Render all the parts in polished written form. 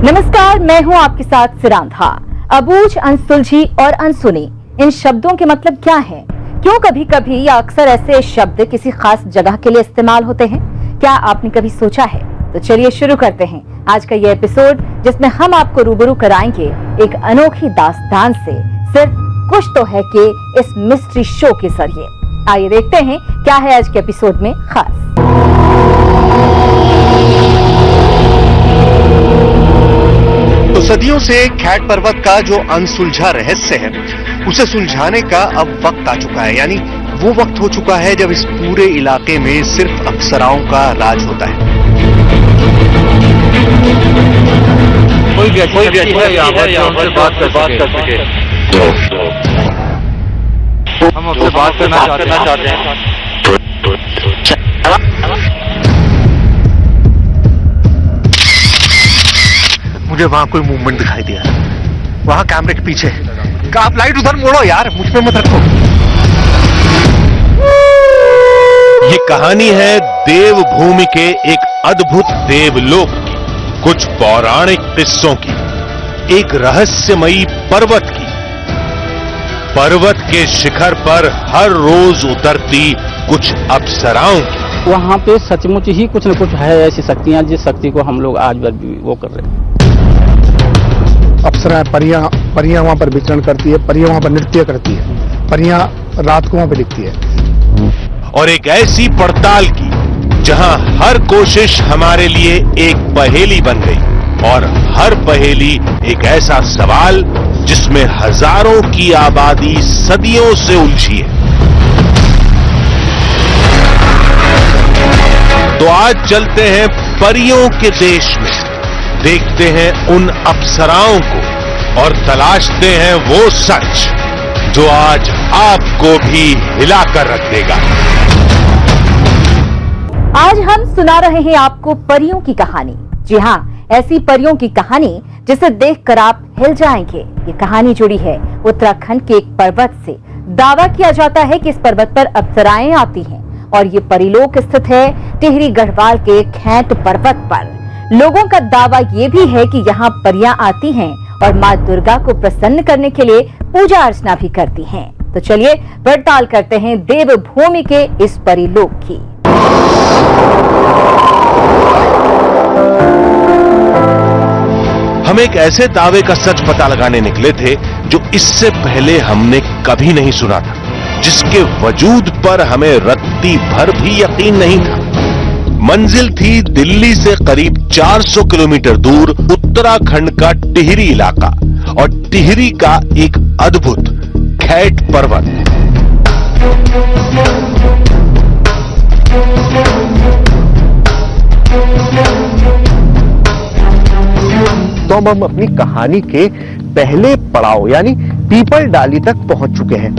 नमस्कार, मैं हूं आपके साथ सिरांधा। अबूझ, अनसुलझी और अनसुनी, इन शब्दों के मतलब क्या है? क्यों कभी कभी या अक्सर ऐसे शब्द किसी खास जगह के लिए इस्तेमाल होते हैं? क्या आपने कभी सोचा है? तो चलिए शुरू करते हैं आज का ये एपिसोड, जिसमें हम आपको रूबरू कराएंगे एक अनोखी दास्तान से, सिर्फ कुछ तो है कि इस मिस्ट्री शो के जरिए। आइए देखते हैं क्या है आज के एपिसोड में खास। तो सदियों से खैट पर्वत का जो अनसुलझा रहस्य है, उसे सुलझाने का अब वक्त आ चुका है। यानी वो वक्त हो चुका है जब इस पूरे इलाके में सिर्फ अप्सराओं का राज होता है। कोई व्यक्ति है यहाँ पर जो हमसे बात कर सके। हम आपसे बात करना चाहते हैं। मुझे वहां कोई मूवमेंट दिखाई दिया, वहां कैमरे के पीछे। आप लाइट उधर मोड़ो यार, मुझ पे मत रखो। ये कहानी है देवभूमि के एक अद्भुत देवलोक की, कुछ पौराणिक किस्सों की, एक रहस्यमयी पर्वत की। पर्वत के शिखर पर हर रोज उतरती कुछ अप्सराओं की। वहाँ पे सचमुच ही कुछ न कुछ है ऐसी शक्तियाँ, जिस शक्ति को हम लोग आज भी वो कर रहे हैं। अप्सराएं, परियां वहाँ पर विचरण करती है, परियां वहाँ पर नृत्य करती है, परियां रात को वहाँ पे दिखती है। और एक ऐसी पड़ताल की जहां हर कोशिश हमारे लिए एक पहेली बन गई, और हर पहेली एक ऐसा सवाल जिसमें हजारों की आबादी सदियों से उलझी है। तो आज चलते हैं परियों के देश में, देखते हैं उन अप्सराओं को और तलाशते हैं वो सच जो आज आपको भी हिलाकर रख देगा। आज हम सुना रहे हैं आपको परियों की कहानी। जी हाँ, ऐसी परियों की कहानी जिसे देखकर आप हिल जाएंगे। ये कहानी जुड़ी है उत्तराखंड के एक पर्वत से। दावा किया जाता है कि इस पर्वत पर अप्सराएं आती हैं, और ये परिलोक स्थित है टिहरी गढ़वाल के खैट पर्वत पर। लोगों का दावा ये भी है कि यहाँ परियां आती हैं और माँ दुर्गा को प्रसन्न करने के लिए पूजा अर्चना भी करती हैं। तो चलिए पड़ताल करते हैं देवभूमि के इस परिलोक की। हम एक ऐसे दावे का सच पता लगाने निकले थे जो इससे पहले हमने कभी नहीं सुना था, जिसके वजूद पर हमें रत्ती भर भी यकीन नहीं था। मंजिल थी दिल्ली से करीब 400 किलोमीटर दूर उत्तराखंड का टिहरी इलाका, और टिहरी का एक अद्भुत खैट पर्वत। तो हम अपनी कहानी के पहले पड़ाव यानी पीपल डाली तक पहुंच चुके हैं।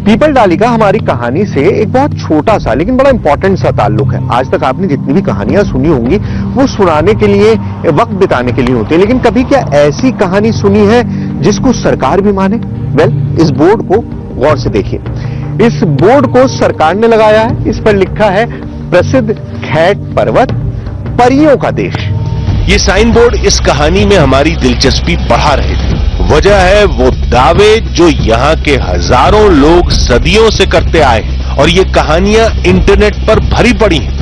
पीपल डाली का हमारी कहानी से एक बहुत छोटा सा लेकिन बड़ा इंपॉर्टेंट सा ताल्लुक है। आज तक आपने जितनी भी कहानियां सुनी होंगी वो सुनाने के लिए, वक्त बिताने के लिए होती है, लेकिन कभी क्या ऐसी कहानी सुनी है जिसको सरकार भी माने? इस बोर्ड को गौर से देखिए। इस बोर्ड को सरकार ने लगाया है। इस पर लिखा है प्रसिद्ध खैट पर्वत, परियों का देश। ये साइन बोर्ड इस कहानी में हमारी दिलचस्पी बढ़ा रहे थे। वजह है वो दावे जो यहाँ के हजारों लोग सदियों से करते आए हैं, और ये कहानियां इंटरनेट पर भरी पड़ी हैं।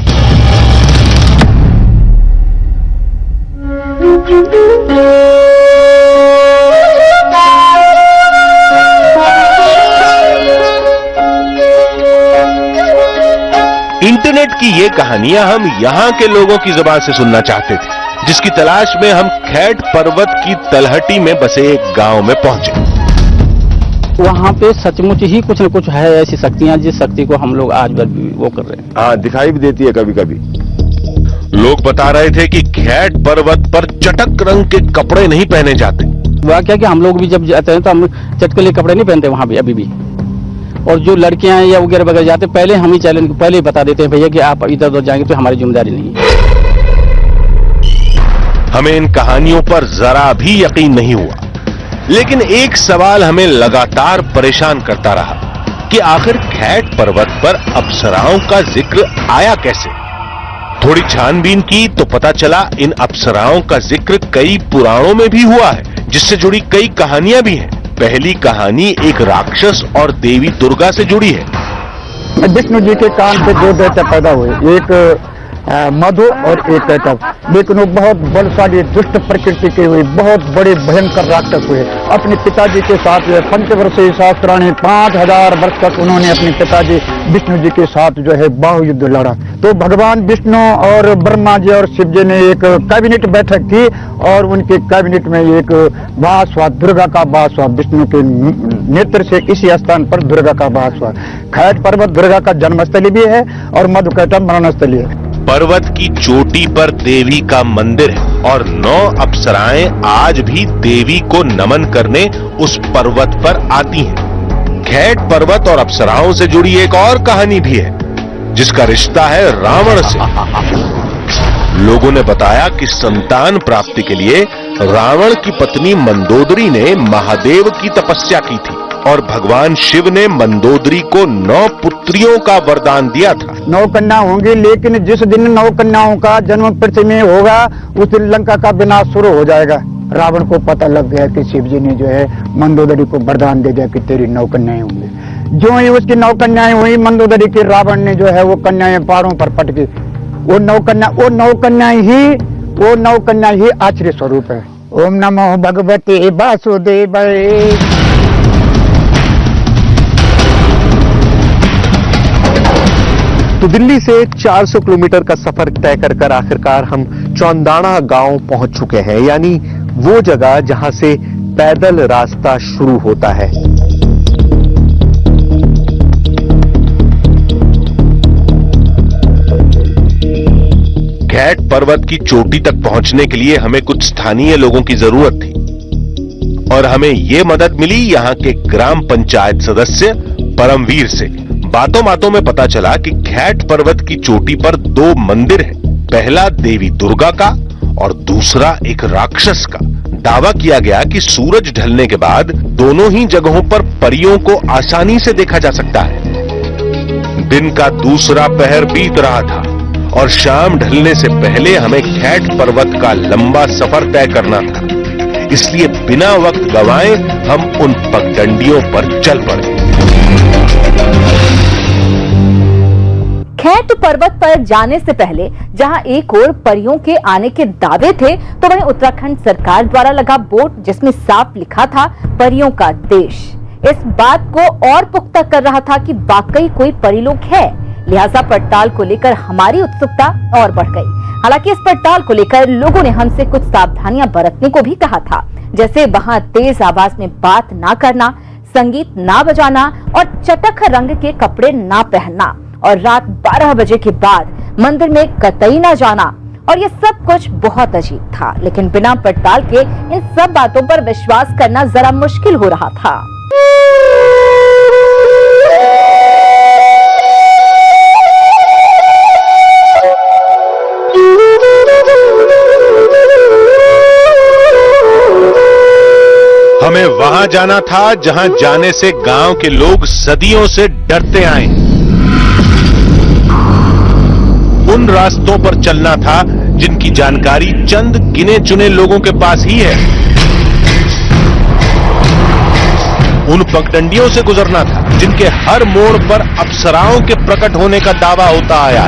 इंटरनेट की ये कहानियां हम यहाँ के लोगों की जुबान से सुनना चाहते थे, जिसकी तलाश में हम खैट पर्वत की तलहटी में बसे एक गांव में पहुंचे। वहाँ पे सचमुच ही कुछ न कुछ है ऐसी शक्तियाँ, जिस शक्ति को हम लोग आज भी वो कर रहे हैं। हाँ, दिखाई भी देती है कभी कभी। लोग बता रहे थे कि खैट पर्वत पर चटक रंग के कपड़े नहीं पहने जाते। वह क्या कि हम लोग भी जब जाते हैं तो हम चटकले कपड़े नहीं पहनते वहाँ भी अभी भी। और जो लड़कियां या वगैरह वगैरह जाते, पहले हम ही चैलेंज पहले ही बता देते हैं भैया कि आप इधर उधर जाएंगे तो हमारी जिम्मेदारी नहीं है। हमें इन कहानियों पर जरा भी यकीन नहीं हुआ, लेकिन एक सवाल हमें लगातार परेशान करता रहा कि आखिर खैट पर्वत पर अप्सराओं का जिक्र आया कैसे। थोड़ी छानबीन की तो पता चला इन अप्सराओं का जिक्र कई पुराणों में भी हुआ है, जिससे जुड़ी कई कहानियां भी हैं। पहली कहानी एक राक्षस और देवी दुर्गा से जुड़ी है। विष्णु जी के कान से दो बेटे पैदा हुए, एक मधु और एक कैटव, लेकिन वो बहुत बलशाली दुष्ट प्रकृति के हुए, बहुत बड़े भयंकर राक्षस हुए। अपने पिताजी के साथ पंचवर्षीय शास्त्राणी 5000 वर्ष तक उन्होंने अपने पिताजी विष्णु जी के साथ जो है बाहुयुद्ध लड़ा। तो भगवान विष्णु और ब्रह्मा जी और शिव जी ने एक कैबिनेट बैठक की और उनके कैबिनेट में एक वास हुआ, दुर्गा का वास हुआ। विष्णु के नेत्र से इसी स्थान पर दुर्गा का वास हुआ। खैट पर्वत दुर्गा का जन्मस्थली भी है और मधुकैटव मरणस्थली है। पर्वत की चोटी पर देवी का मंदिर है और 9 अप्सराएं आज भी देवी को नमन करने उस पर्वत पर आती हैं। खैट पर्वत और अप्सराओं से जुड़ी एक और कहानी भी है, जिसका रिश्ता है रावण से। लोगों ने बताया कि संतान प्राप्ति के लिए रावण की पत्नी मंदोदरी ने महादेव की तपस्या की थी और भगवान शिव ने मंदोदरी को 9 पुत्रियों का वरदान दिया था। 9 कन्या होंगी, लेकिन जिस दिन 9 कन्याओं का जन्म पृथ्वी में होगा उस दिन लंका का विनाश शुरू हो जाएगा। रावण को पता लग गया कि शिव जी ने जो है मंदोदरी को वरदान दे दिया कि तेरी 9 कन्याएं होंगी। जो ही उसकी 9 कन्याएं हुई, मंदोदरी के रावण ने जो है वो कन्याएं पारों पर पटकी। वो 9 कन्या ही आश्चर्य स्वरूप है। ओम नमो भगवते वासुदेवाय। तो दिल्ली से 400 किलोमीटर का सफर तय कर आखिरकार हम चौंदाना गांव पहुंच चुके हैं, यानी वो जगह जहां से पैदल रास्ता शुरू होता है। खैट पर्वत की चोटी तक पहुंचने के लिए हमें कुछ स्थानीय लोगों की जरूरत थी और हमें ये मदद मिली यहां के ग्राम पंचायत सदस्य परमवीर से। बातों बातों में पता चला कि खैट पर्वत की चोटी पर 2 मंदिर हैं, पहला देवी दुर्गा का और दूसरा एक राक्षस का। दावा किया गया कि सूरज ढलने के बाद दोनों ही जगहों पर परियों को आसानी से देखा जा सकता है। दिन का दूसरा पहर बीत रहा था और शाम ढलने से पहले हमें खैट पर्वत का लंबा सफर तय करना था, इसलिए बिना वक्त गंवाए हम उन पगडंडियों पर चल पड़े। खैट पर्वत पर जाने से पहले जहां एक ओर परियों के आने के दावे थे, तो वहीं उत्तराखंड सरकार द्वारा लगा बोर्ड जिसमें साफ लिखा था परियों का देश, इस बात को और पुख्ता कर रहा था कि वाकई कोई परिलोक है। लिहाजा पड़ताल को लेकर हमारी उत्सुकता और बढ़ गई। हालांकि इस पड़ताल को लेकर लोगों ने हमसे कुछ सावधानियां बरतने को भी कहा था, जैसे वहां तेज आवाज में बात ना करना, संगीत ना बजाना और चटख रंग के कपड़े ना पहनना और रात 12 बजे के बाद मंदिर में कतई ना जाना। और ये सब कुछ बहुत अजीब था, लेकिन बिना पड़ताल के इन सब बातों पर विश्वास करना जरा मुश्किल हो रहा था। हमें वहां जाना था जहां जाने से गांव के लोग सदियों से डरते आए। उन रास्तों पर चलना था जिनकी जानकारी चंद गिने चुने लोगों के पास ही है। उन पगडंडियों से गुजरना था जिनके हर मोड़ पर अप्सराओं के प्रकट होने का दावा होता आया।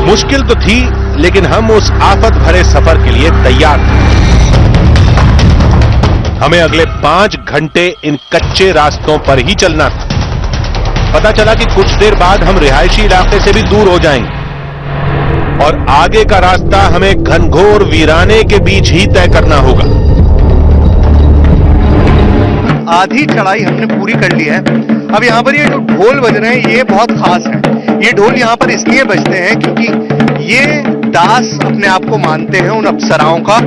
मुश्किल तो थी, लेकिन हम उस आफत भरे सफर के लिए तैयार थे। हमें अगले 5 घंटे इन कच्चे रास्तों पर ही चलना था। पता चला कि कुछ देर बाद हम रिहायशी इलाके से भी दूर हो जाएंगे और आगे का रास्ता हमें घनघोर वीराने के बीच ही तय करना होगा। आधी चढ़ाई हमने पूरी कर ली है। अब यहाँ पर ये जो ढोल बज रहे हैं ये बहुत खास है। ये ढोल यहाँ पर इसलिए बजते हैं क्योंकि ये दास अपने आप को मानते हैं उन अप्सराओं का,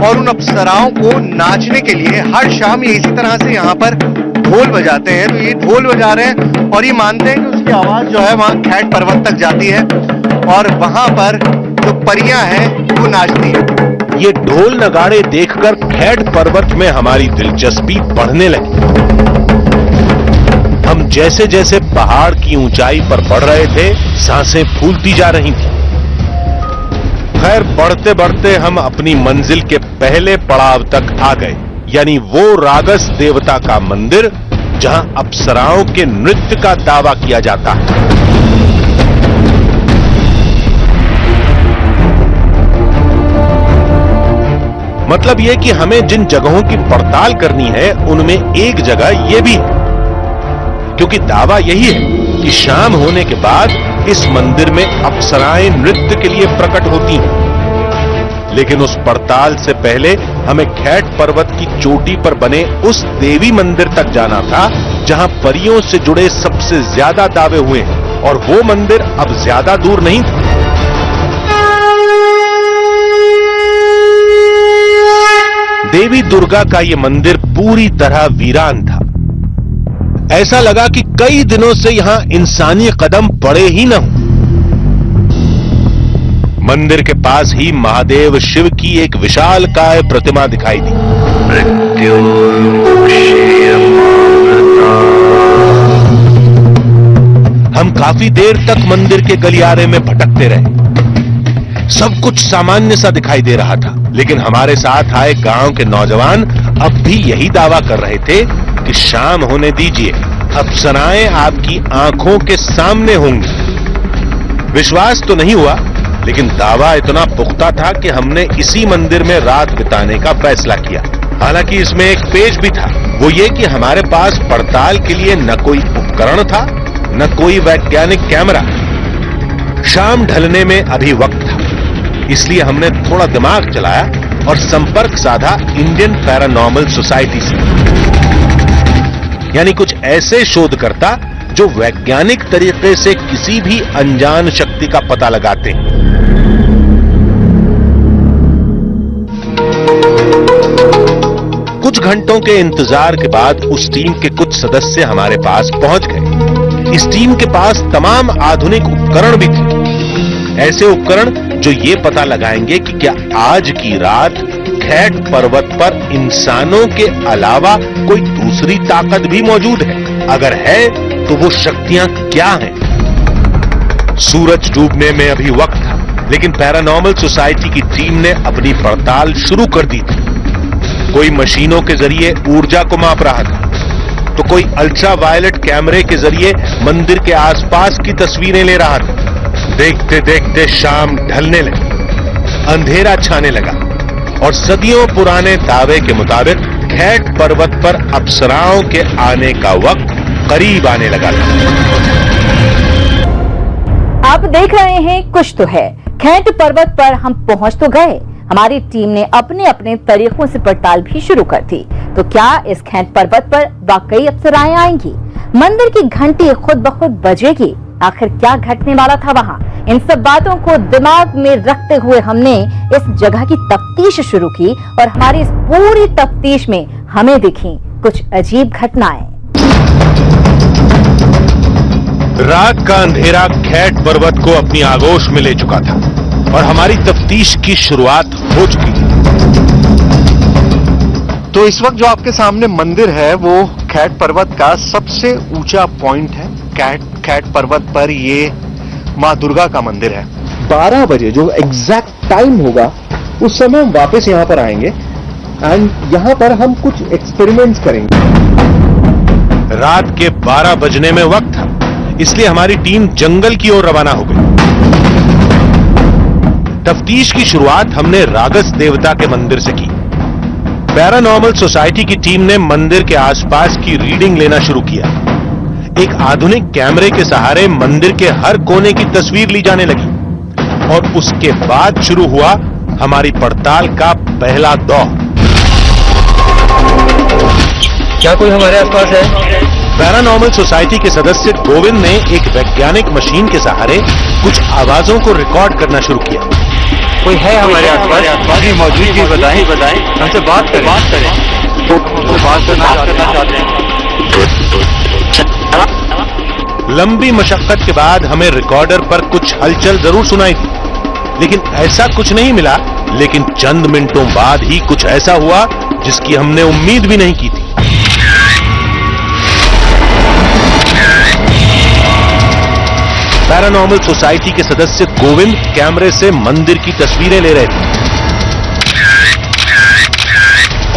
और उन अप्सराओं को नाचने के लिए हर शाम ये इसी तरह से यहाँ पर ढोल बजाते हैं। तो ये ढोल बजा रहे हैं और ये मानते हैं कि उसकी आवाज जो है वहां खैट पर्वत तक जाती है और वहां पर जो परियां हैं वो नाचती है। ये ढोल नगाड़े देखकर खैट पर्वत में हमारी दिलचस्पी बढ़ने लगी। हम हम जैसे जैसे पहाड़ की ऊंचाई पर बढ़ रहे थे, सांसें फूलती जा रही थी। खैर, बढ़ते बढ़ते हम अपनी मंजिल के पहले पड़ाव तक आ गए, यानी वो रागस देवता का मंदिर जहां अप्सराओं के नृत्य का दावा किया जाता है। मतलब यह कि हमें जिन जगहों की पड़ताल करनी है उनमें एक जगह यह भी है, क्योंकि दावा यही है कि शाम होने के बाद इस मंदिर में अप्सराएं नृत्य के लिए प्रकट होती हैं। लेकिन उस पड़ताल से पहले हमें खैट पर्वत की चोटी पर बने उस देवी मंदिर तक जाना था जहां परियों से जुड़े सबसे ज्यादा दावे हुए हैं, और वो मंदिर अब ज्यादा दूर नहीं था। देवी दुर्गा का यह मंदिर पूरी तरह वीरान था। ऐसा लगा कि कई दिनों से यहां इंसानी कदम पड़े ही न हो। मंदिर के पास ही महादेव शिव की एक विशालकाय प्रतिमा दिखाई दी। हम काफी देर तक मंदिर के गलियारे में भटकते रहे। सब कुछ सामान्य सा दिखाई दे रहा था, लेकिन हमारे साथ आए गांव के नौजवान अब भी यही दावा कर रहे थे कि शाम होने दीजिए, अप्सराएं आपकी आंखों के सामने होंगी। विश्वास तो नहीं हुआ, लेकिन दावा इतना पुख्ता था कि हमने इसी मंदिर में रात बिताने का फैसला किया। हालांकि इसमें एक पेच भी था, वो ये कि हमारे पास पड़ताल के लिए न कोई उपकरण था, न कोई वैज्ञानिक कैमरा। शाम ढलने में अभी वक्त था, इसलिए हमने थोड़ा दिमाग चलाया और संपर्क साधा इंडियन पैरानॉर्मल सोसाइटी से, यानी कुछ ऐसे शोधकर्ता जो वैज्ञानिक तरीके से किसी भी अनजान शक्ति का पता लगाते हैं। कुछ घंटों के इंतजार के बाद उस टीम के कुछ सदस्य हमारे पास पहुंच गए। इस टीम के पास तमाम आधुनिक उपकरण भी थे, ऐसे उपकरण जो ये पता लगाएंगे कि क्या आज की रात खैट पर्वत पर इंसानों के अलावा कोई दूसरी ताकत भी मौजूद है। अगर है तो वो शक्तियां क्या हैं? सूरज डूबने में अभी वक्त था, लेकिन पैरानॉर्मल सोसाइटी की टीम ने अपनी पड़ताल शुरू कर दी थी। कोई मशीनों के जरिए ऊर्जा को माप रहा था, तो कोई अल्ट्रा वायलेट कैमरे के जरिए मंदिर के आसपास की तस्वीरें ले रहा था। देखते देखते शाम ढलने लगी, अंधेरा छाने लगा और सदियों पुराने दावे के मुताबिक खैट पर्वत पर अप्सराओं के आने का वक्त करीब आने लगा था। आप देख रहे हैं कुछ तो है। खैट पर्वत पर हम पहुंच तो गए, हमारी टीम ने अपने अपने तरीकों से पड़ताल भी शुरू कर दी। तो क्या इस खैट पर्वत पर वाकई अप्सराएं आएंगी? मंदिर की घंटी खुद ब खुद बजेगी? आखिर क्या घटने वाला था वहां? इन सब बातों को दिमाग में रखते हुए हमने इस जगह की तफ्तीश शुरू की और हमारी इस पूरी तफ्तीश में हमें दिखी कुछ अजीब घटनाएं। रात का अंधेरा खैट पर्वत को अपनी आगोश में ले चुका था और हमारी तफ्तीश की शुरुआत हो चुकी थी। तो इस वक्त जो आपके सामने मंदिर है वो खैट पर्वत का सबसे ऊंचा पॉइंट है। खैट पर्वत पर ये माँ दुर्गा का मंदिर है। 12 बजे जो एग्जैक्ट टाइम होगा उस समय हम वापस यहाँ पर आएंगे एंड यहाँ पर हम कुछ एक्सपेरिमेंट्स करेंगे। रात के 12 बजने में वक्त था, इसलिए हमारी टीम जंगल की ओर रवाना हो गई। तफ्तीश की शुरुआत हमने रागस देवता के मंदिर से की। पैरानॉर्मल सोसाइटी की टीम ने मंदिर के आसपास की रीडिंग लेना शुरू किया। एक आधुनिक कैमरे के सहारे मंदिर के हर कोने की तस्वीर ली जाने लगी और उसके बाद शुरू हुआ हमारी पड़ताल का पहला दौर। क्या कोई हमारे आसपास है? पैरानॉर्मल सोसाइटी के सदस्य गोविंद ने एक वैज्ञानिक मशीन के सहारे कुछ आवाजों को रिकॉर्ड करना शुरू किया। कोई है हमारे आसपास? हमारी मौजूदगी बताएं, हमसे बात करें। बात करना चाहते हैं। लंबी मशक्कत के बाद हमें रिकॉर्डर पर कुछ हलचल जरूर सुनाई थी, लेकिन ऐसा कुछ नहीं मिला। लेकिन चंद मिनटों बाद ही कुछ ऐसा हुआ जिसकी हमने उम्मीद भी नहीं की थी। पैरानॉर्मल सोसाइटी के सदस्य गोविंद कैमरे से मंदिर की तस्वीरें ले रहे थे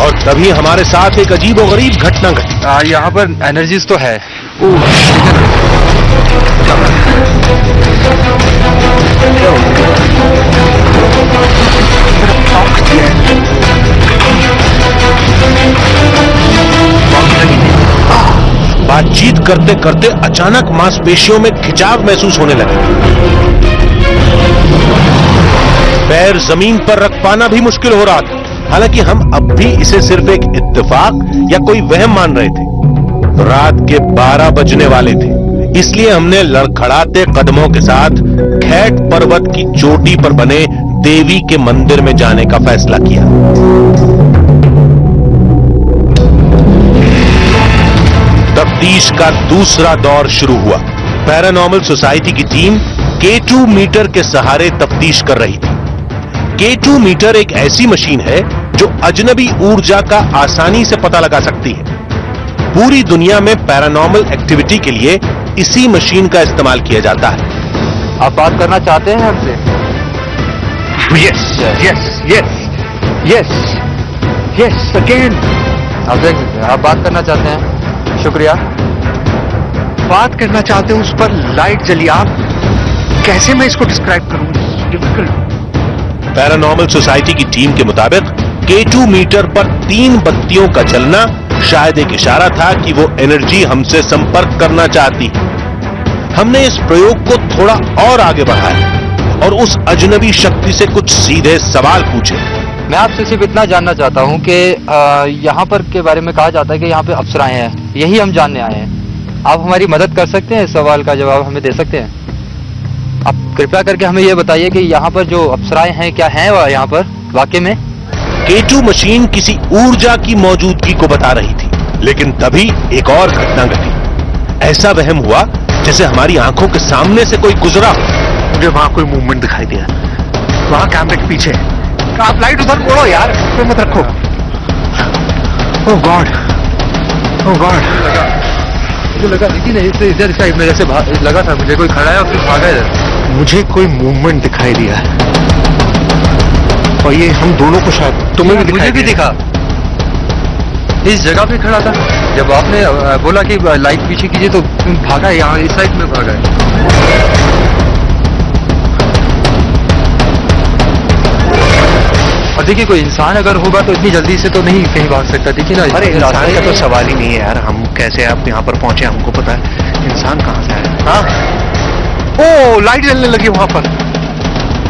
और तभी हमारे साथ एक अजीबोगरीब घटना घटी। यहाँ पर एनर्जीज तो है। बातचीत करते करते अचानक मांसपेशियों में खिंचाव महसूस होने लगा। पैर जमीन पर रख पाना भी मुश्किल हो रहा था। हालांकि हम अब भी इसे सिर्फ एक इत्तेफाक या कोई वहम मान रहे थे। रात के 12 बजने वाले थे, इसलिए हमने लड़खड़ाते कदमों के साथ खैट पर्वत की चोटी पर बने देवी के मंदिर में जाने का फैसला किया। तफ्तीश का दूसरा दौर शुरू हुआ। पैरानॉर्मल सोसाइटी की टीम K2 मीटर के सहारे तफ्तीश कर रही थी। K2 मीटर एक ऐसी मशीन है जो अजनबी ऊर्जा का आसानी से पता लगा सकती है। पूरी दुनिया में पैरानॉर्मल एक्टिविटी के लिए इसी मशीन का इस्तेमाल किया जाता है। आप बात करना चाहते हैं हमसे? Yes yes yes yes yes again. आप देख सकते हैं, आप बात करना चाहते हैं। शुक्रिया। बात करना चाहते हैं, उस पर लाइट जली। आप कैसे मैं इसको डिस्क्राइब करूं? डिफिकल्ट। पैरानॉर्मल सोसाइटी की टीम के मुताबिक K2 मीटर पर 3 बत्तियों का जलना शायद एक इशारा था कि वो एनर्जी हमसे संपर्क करना चाहती है। हमने इस प्रयोग को थोड़ा और आगे बढ़ाया और उस अजनबी शक्ति से कुछ सीधे सवाल पूछे। मैं आपसे सिर्फ इतना जानना चाहता हूं कि यहाँ पर के बारे में कहा जाता है कि यहाँ पे अप्सराएं हैं, यही हम जानने आए हैं। आप हमारी मदद कर सकते हैं? इस सवाल का जवाब हमें दे सकते हैं? आप कृपया करके हमें ये बताइए कि यहाँ पर जो अप्सराएं हैं क्या हैं यहाँ पर वाकई में? K2 मशीन किसी ऊर्जा की मौजूदगी को बता रही थी, लेकिन तभी एक और घटना घटी। ऐसा वहम हुआ जैसे हमारी आंखों के सामने से कोई गुजरा। मुझे वहां कोई मूवमेंट दिखाई दिया, वहां कैमरे के पीछे। आप लाइट उधर मोड़ो यार, उसमें मत रखो। ओह गॉड, ओह गॉड। मुझे लगा इधर साइड में जैसे लगा था मुझे कोई खड़ा है और फिर भागा इधर। मुझे कोई मूवमेंट दिखाई दिया और ये हम दोनों को शायद तुम्हें भी मुझे भी दिखा। इस जगह पे खड़ा था। जब आपने बोला कि लाइट पीछे कीजिए तो भागा, यहाँ इस साइड में भागा है। और देखिए कोई इंसान अगर होगा तो इतनी जल्दी से तो नहीं कहीं भाग सकता। देखिए ना, अरे इंसान का तो सवाल ही नहीं है यार। हम कैसे आप यहाँ पर पहुंचे हमको पता है, इंसान कहाँ से आया? हाँ, ओ लाइट जलने लगी वहां पर।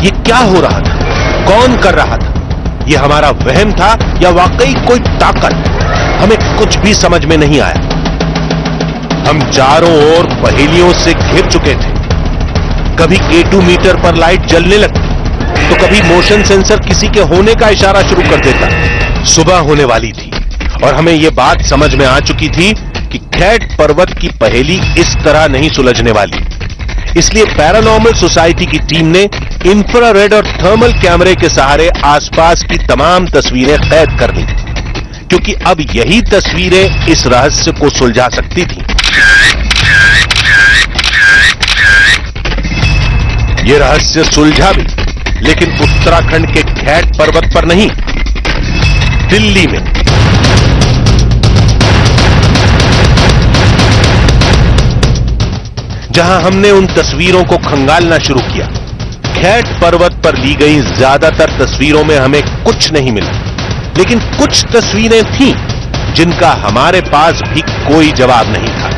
ये क्या हो रहा था? कौन कर रहा था? ये हमारा वहम था या वाकई कोई ताकत? हमें कुछ भी समझ में नहीं आया। हम चारों ओर पहेलियों से घिर चुके थे। कभी K2 मीटर पर लाइट जलने लगती तो कभी मोशन सेंसर किसी के होने का इशारा शुरू कर देता। सुबह होने वाली थी और हमें यह बात समझ में आ चुकी थी कि खैट पर्वत की पहेली इस तरह नहीं सुलझने वाली। इसलिए पैरानॉर्मल सोसाइटी की टीम ने इंफ्रारेड और थर्मल कैमरे के सहारे आसपास की तमाम तस्वीरें कैद कर ली, क्योंकि अब यही तस्वीरें इस रहस्य को सुलझा सकती थी। यह रहस्य सुलझा भी, लेकिन उत्तराखंड के खैट पर्वत पर नहीं, दिल्ली में। जहां हमने उन तस्वीरों को खंगालना शुरू किया। खैट पर्वत पर ली गई ज्यादातर तस्वीरों में हमें कुछ नहीं मिला, लेकिन कुछ तस्वीरें थीं जिनका हमारे पास भी कोई जवाब नहीं था।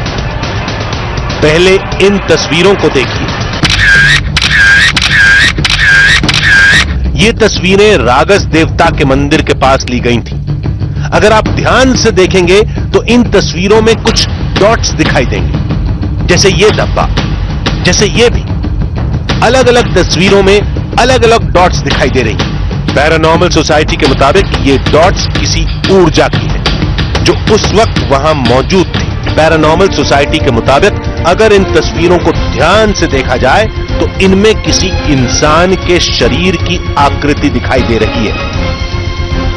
पहले इन तस्वीरों को देखिए। ये तस्वीरें रागस देवता के मंदिर के पास ली गई थीं। अगर आप ध्यान से देखेंगे तो इन तस्वीरों में कुछ डॉट्स दिखाई देंगे, जैसे ये डब्बा, जैसे ये भी। अलग अलग तस्वीरों में अलग अलग डॉट्स दिखाई दे रही हैं। पैरानॉर्मल सोसाइटी के मुताबिक ये डॉट्स किसी ऊर्जा की है जो उस वक्त वहां मौजूद थी। पैरानॉर्मल सोसाइटी के मुताबिक अगर इन तस्वीरों को ध्यान से देखा जाए तो इनमें किसी इंसान के शरीर की आकृति दिखाई दे रही है।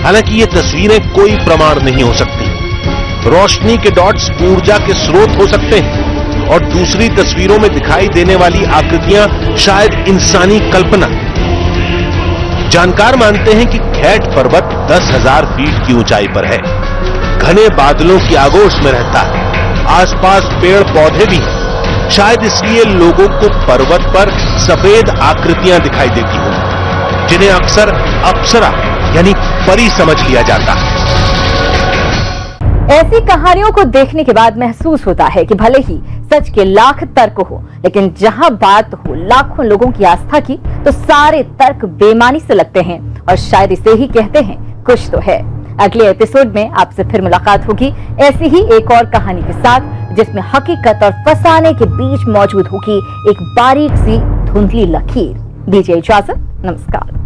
हालांकि ये तस्वीरें कोई प्रमाण नहीं हो सकती। रोशनी के डॉट्स ऊर्जा के स्रोत हो सकते हैं और दूसरी तस्वीरों में दिखाई देने वाली आकृतियां शायद इंसानी कल्पना। जानकार मानते हैं कि खैट पर्वत 10,000 फीट की ऊंचाई पर है, घने बादलों की आगोश में रहता है, आसपास पेड़ पौधे भी हैं। शायद इसलिए लोगों को पर्वत पर सफेद आकृतियां दिखाई देती हों, जिन्हें अक्सर अप्सरा यानी परी समझ लिया जाता है। ऐसी कहानियों को देखने के बाद महसूस होता है कि भले ही सच के लाख तर्क हो, लेकिन जहां बात हो लाखों लोगों की आस्था की, तो सारे तर्क बेमानी से लगते हैं और शायद इसे ही कहते हैं कुछ तो है। अगले एपिसोड में आपसे फिर मुलाकात होगी ऐसी ही एक और कहानी के साथ, जिसमें हकीकत और फसाने के बीच मौजूद होगी एक बारीक सी धुंधली लकीर। दीजिए इजाजत, नमस्कार।